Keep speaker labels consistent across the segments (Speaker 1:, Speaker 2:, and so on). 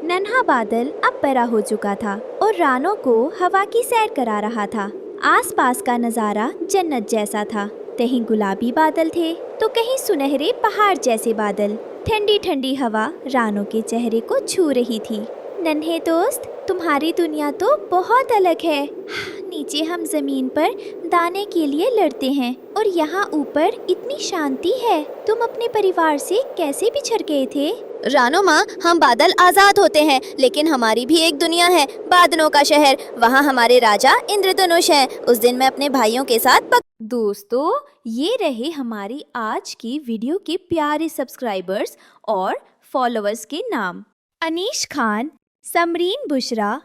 Speaker 1: नन्हा बादल अब बड़ा हो चुका था और रानो को हवा की सैर करा रहा था। आसपास का नजारा जन्नत जैसा था। कहीं गुलाबी बादल थे तो कहीं सुनहरे पहाड़ जैसे बादल। ठंडी ठंडी हवा रानो के चेहरे को छू रही थी। नन्हे दोस्त, तुम्हारी दुनिया तो बहुत अलग है। नीचे हम जमीन पर दाने के लिए लड़ते हैं और यहाँ ऊपर इतनी शांति है। तुम अपने परिवार से कैसे बिछड़ गए थे?
Speaker 2: रानो माँ, हम बादल आजाद होते हैं, लेकिन हमारी भी एक दुनिया है, बादलों का शहर। वहाँ हमारे राजा इंद्रधनुष हैं। उस दिन मैं अपने भाइयों के साथ
Speaker 1: दोस्तों, ये रहे हमारी आज की वीडियो के प्यारे सब्सक्राइबर्स और फॉलोअर्स के नाम। अनीश खान, समरीन बुशरा,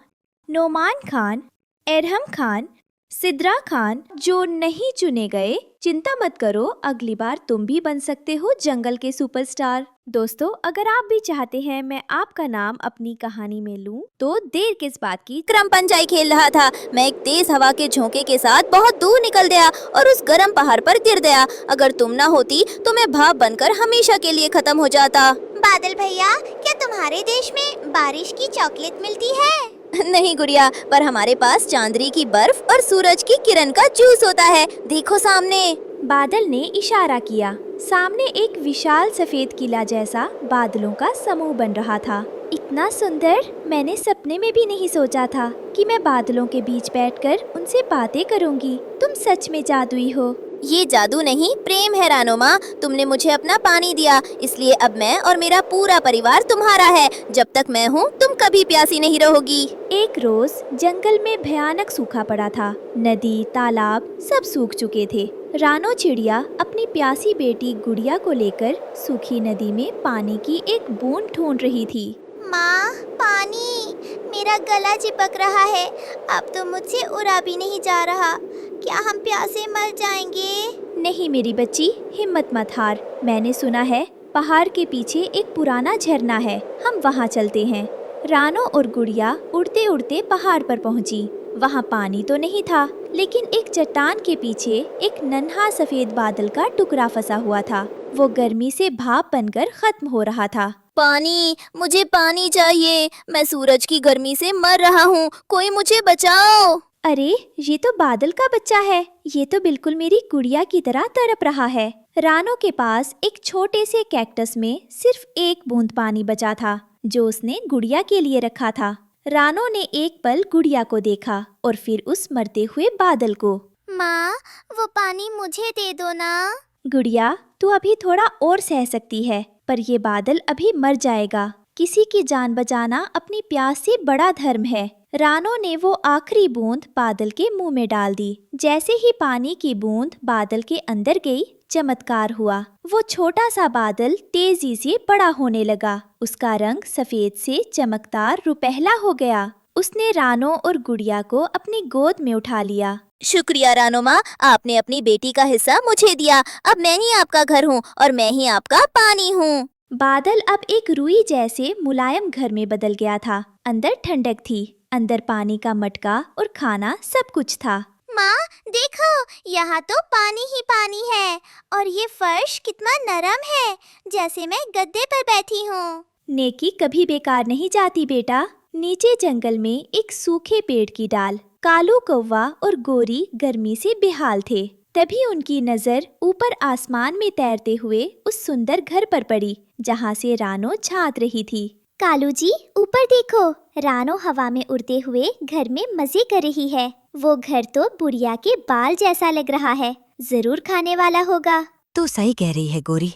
Speaker 1: नोमान खान, एरहम खान, सिद्रा खान। जो नहीं चुने गए, चिंता मत करो, अगली बार तुम भी बन सकते हो जंगल के सुपरस्टार। दोस्तों, अगर आप भी चाहते हैं मैं आपका नाम अपनी कहानी में लूं, तो देर किस बात की।
Speaker 2: क्रम पंचाई खेल रहा था। मैं एक तेज हवा के झोंके के साथ बहुत दूर निकल गया और उस गर्म पहाड़ पर गिर गया। अगर तुम ना होती तो मैं भाप बनकर हमेशा के लिए खत्म हो जाता।
Speaker 3: बादल भैया, क्या तुम्हारे देश में बारिश की चॉकलेट मिलती है?
Speaker 2: नहीं गुड़िया, पर हमारे पास चांदनी की बर्फ और सूरज की किरण का जूस होता है। देखो सामने।
Speaker 1: बादल ने इशारा किया। सामने एक विशाल सफेद किला जैसा बादलों का समूह बन रहा था। इतना सुंदर मैंने सपने में भी नहीं सोचा था कि मैं बादलों के बीच बैठकर उनसे बातें करूंगी। तुम सच में जादुई हो।
Speaker 2: ये जादू नहीं, प्रेम है रानो माँ। तुमने मुझे अपना पानी दिया, इसलिए अब मैं और मेरा पूरा परिवार तुम्हारा है। जब तक मैं हूँ तुम कभी प्यासी नहीं रहोगी।
Speaker 1: एक रोज जंगल में भयानक सूखा पड़ा था। नदी, तालाब सब सूख चुके थे। रानो चिड़िया अपनी प्यासी बेटी गुड़िया को लेकर सूखी नदी में पानी की एक बूंद ढूंढ रही थी।
Speaker 3: माँ, पानी, मेरा गला चिपक रहा है। अब तो मुझसे उड़ा भी नहीं जा रहा। क्या हम प्यासे मर जाएंगे?
Speaker 1: नहीं मेरी बच्ची, हिम्मत मत हार। मैंने सुना है पहाड़ के पीछे एक पुराना झरना है, हम वहाँ चलते हैं। रानो और गुड़िया उड़ते उड़ते पहाड़ पर पहुँची। वहाँ पानी तो नहीं था, लेकिन एक चट्टान के पीछे एक नन्हा सफेद बादल का टुकड़ा फंसा हुआ था। वो गर्मी से भाप बनकर खत्म हो रहा था।
Speaker 2: पानी, मुझे पानी चाहिए। मैं सूरज की गर्मी से मर रहा हूँ, कोई मुझे बचाओ।
Speaker 1: अरे, ये तो बादल का बच्चा है। ये तो बिल्कुल मेरी गुड़िया की तरह तड़प रहा है। रानो के पास एक छोटे से कैक्टस में सिर्फ एक बूंद पानी बचा था, जो उसने गुड़िया के लिए रखा था। रानो ने एक पल गुड़िया को देखा और फिर उस मरते हुए बादल को।
Speaker 3: माँ, वो पानी मुझे दे दो ना।
Speaker 1: गुड़िया, तू अभी थोड़ा और सह सकती है, पर ये बादल अभी मर जाएगा। किसी की जान बचाना अपनी प्यास से बड़ा धर्म है। रानो ने वो आखिरी बूंद बादल के मुंह में डाल दी। जैसे ही पानी की बूंद बादल के अंदर गई, चमत्कार हुआ। वो छोटा सा बादल तेजी से बड़ा होने लगा। उसका रंग सफेद से चमकदार रुपहला हो गया। उसने रानो और गुड़िया को अपनी गोद में उठा लिया।
Speaker 2: शुक्रिया रानो माँ, आपने अपनी बेटी का हिस्सा मुझे दिया। अब मैं ही आपका घर हूँ और मैं ही आपका पानी हूँ।
Speaker 1: बादल अब एक रुई जैसे मुलायम घर में बदल गया था। अंदर ठंडक थी, अंदर पानी का मटका और खाना सब कुछ था।
Speaker 3: माँ, देखो, यहाँ तो पानी ही पानी है और ये फर्श कितना नरम है, जैसे मैं गद्दे पर बैठी हूँ।
Speaker 1: नेकी कभी बेकार नहीं जाती बेटा। नीचे जंगल में एक सूखे पेड़ की डाल कालू कौवा और गोरी गर्मी से बेहाल थे। तभी उनकी नजर ऊपर आसमान में तैरते हुए उस सुंदर घर पर पड़ी, जहाँ से रानो झांक रही थी।
Speaker 3: कालू जी, ऊपर देखो। रानो हवा में उड़ते हुए घर में मजे कर रही है। वो घर तो बुढ़िया के बाल जैसा लग रहा है, जरूर खाने वाला होगा।
Speaker 4: तू सही कह रही है गोरी।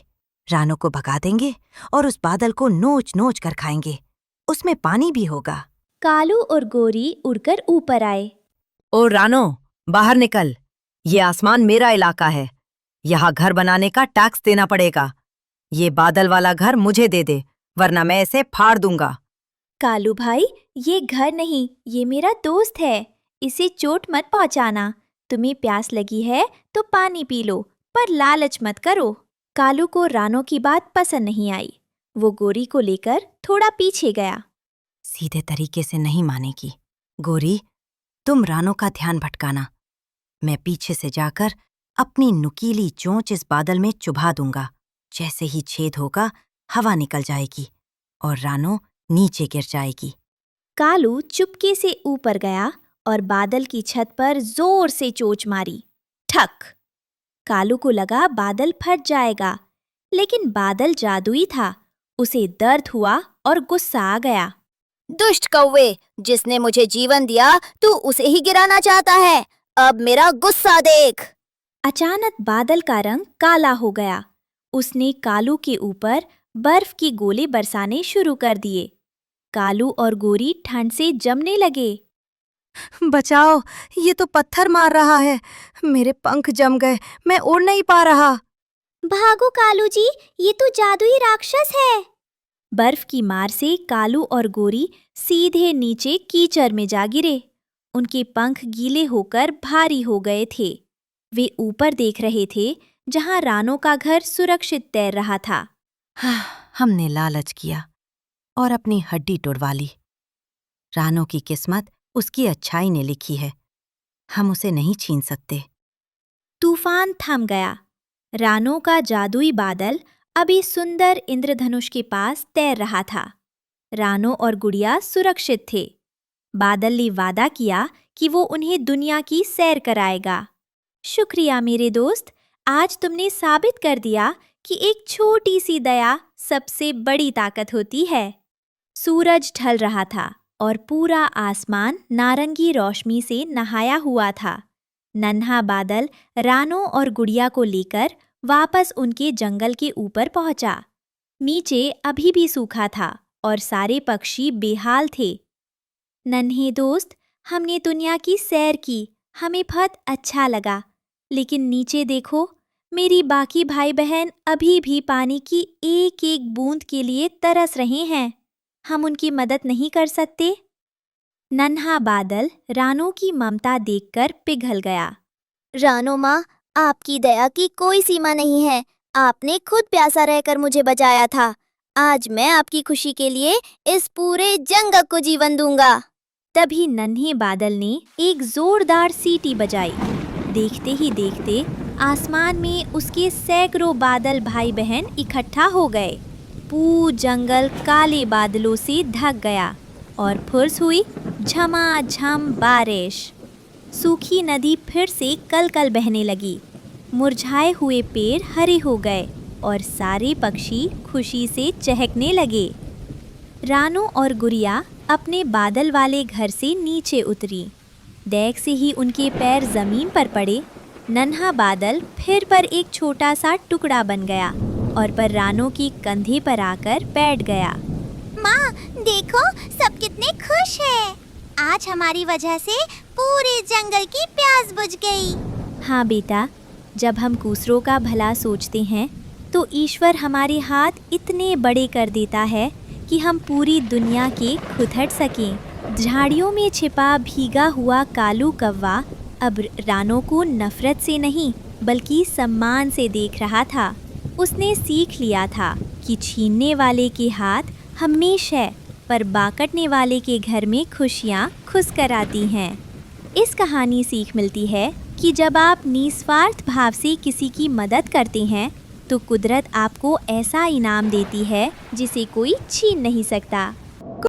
Speaker 4: रानो को भगा देंगे और उस बादल को नोच नोच कर खाएंगे। उसमें पानी भी होगा।
Speaker 1: कालू और गोरी उड़कर ऊपर आए।
Speaker 5: ओ रानो, बाहर निकल। ये आसमान मेरा इलाका है। यहाँ घर बनाने का टैक्स देना पड़ेगा। ये बादल वाला घर मुझे दे दे, वरना मैं इसे फाड़ दूंगा।
Speaker 1: कालू भाई, ये घर नहीं, ये मेरा दोस्त है। इसे चोट मत पहुंचाना। तुम्हें प्यास लगी है तो पानी पी लो, पर लालच मत करो। कालू को रानो की बात पसंद नहीं आई। वो गोरी को लेकर थोड़ा पीछे गया।
Speaker 4: सीधे तरीके से नहीं मानेगी। गोरी, तुम रानो का ध्यान भटकाना। मैं पीछे से जाकर अपनी नुकीली चोंच इस बादल में चुभा दूंगा। जैसे ही छेद होगा, हवा निकल जाएगी और रानो नीचे गिर जाएगी।
Speaker 1: कालू चुपके से ऊपर गया और बादल की छत पर जोर से चोंच मारी। ठक! कालू को लगा बादल फट जाएगा, लेकिन बादल जादुई था। उसे दर्द हुआ और गुस्सा आ गया।
Speaker 2: दुष्ट कौवे, जिसने मुझे जीवन दिया तू उसे ही गिराना चाहता है। अब मेरा गुस्सा देख।
Speaker 1: अचानक बादल का रंग काला हो गया। उसने कालू के ऊपर बर्फ की गोले बरसाने शुरू कर दिए। कालू और गोरी ठंड से जमने लगे।
Speaker 5: बचाओ, ये तो पत्थर मार रहा है। मेरे पंख जम गए, मैं उड़ नहीं पा रहा।
Speaker 3: भागो कालू जी, ये तो जादुई राक्षस है।
Speaker 1: बर्फ की मार से कालू और गोरी सीधे नीचे कीचड़ में जा गिरे। उनके पंख गीले होकर भारी हो गए थे। वे ऊपर देख रहे थे, जहां रानो का घर सुरक्षित तैर रहा था।
Speaker 4: हमने लालच किया और अपनी हड्डी तोड़वा ली। रानो की किस्मत उसकी अच्छाई ने लिखी है, हम उसे नहीं छीन सकते।
Speaker 1: तूफान थम गया। रानो का जादुई बादल अभी सुंदर इंद्रधनुष के पास तैर रहा था। रानो और गुड़िया सुरक्षित थे। बादल ने वादा किया कि वो उन्हें दुनिया की सैर कराएगा। शुक्रिया मेरे दोस्त, आज तुमने साबित कर दिया कि एक छोटी सी दया सबसे बड़ी ताकत होती है। सूरज ढल रहा था और पूरा आसमान नारंगी रोशनी से नहाया हुआ था। नन्हा बादल रानो और गुड़िया को लेकर वापस उनके जंगल के ऊपर पहुंचा। नीचे अभी भी सूखा था और सारे पक्षी बेहाल थे। नन्हे दोस्त, हमने दुनिया की सैर की, हमें बहुत अच्छा लगा, लेकिन नीचे देखो, मेरी बाकी भाई बहन अभी भी पानी की एक एक बूंद के लिए तरस रहे हैं। हम उनकी मदद नहीं कर सकते? नन्हा बादल रानो की ममता देखकर पिघल गया।
Speaker 2: रानो माँ, आपकी दया की कोई सीमा नहीं है। आपने खुद प्यासा रहकर मुझे बचाया था। आज मैं आपकी खुशी के लिए इस पूरे जंगल को जीवन दूंगा।
Speaker 1: तभी नन्हे बादल ने एक जोरदार सीटी बजाई। देखते ही देखते आसमान में उसके सैकड़ों बादल भाई बहन इकट्ठा हो गए। पूरा जंगल काले बादलों से ढक गया और फुर्स हुई झमाझम बारिश। सूखी नदी फिर से कलकल बहने लगी। मुरझाए हुए पेड़ हरे हो गए और सारे पक्षी खुशी से चहकने लगे। रानो और गुड़िया अपने बादल वाले घर से नीचे उतरी। देख से ही उनके पैर जमीन पर पड़े। नन्हा बादल फिर पर एक छोटा सा टुकड़ा बन गया और पर रानो की कंधे पर आकर बैठ गया।
Speaker 3: माँ देखो, सब कितने खुश हैं। आज हमारी वजह से पूरे जंगल की प्यास बुझ गई।
Speaker 1: हाँ बेटा, जब हम दूसरों का भला सोचते हैं तो ईश्वर हमारे हाथ इतने बड़े कर देता है कि हम पूरी दुनिया के खुद हट सकें। झाड़ियों में छिपा भीगा हुआ कालू कौवा अब रानो को नफरत से नहीं बल्कि सम्मान से देख रहा था। उसने सीख लिया था कि छीनने वाले के हाथ हमेशा पर बाकटने वाले के घर में खुशियाँ खुश कराती हैं। इस कहानी सीख मिलती है कि जब आप निस्वार्थ भाव से किसी की मदद करते हैं तो कुदरत आपको ऐसा इनाम देती है जिसे कोई छीन नहीं सकता।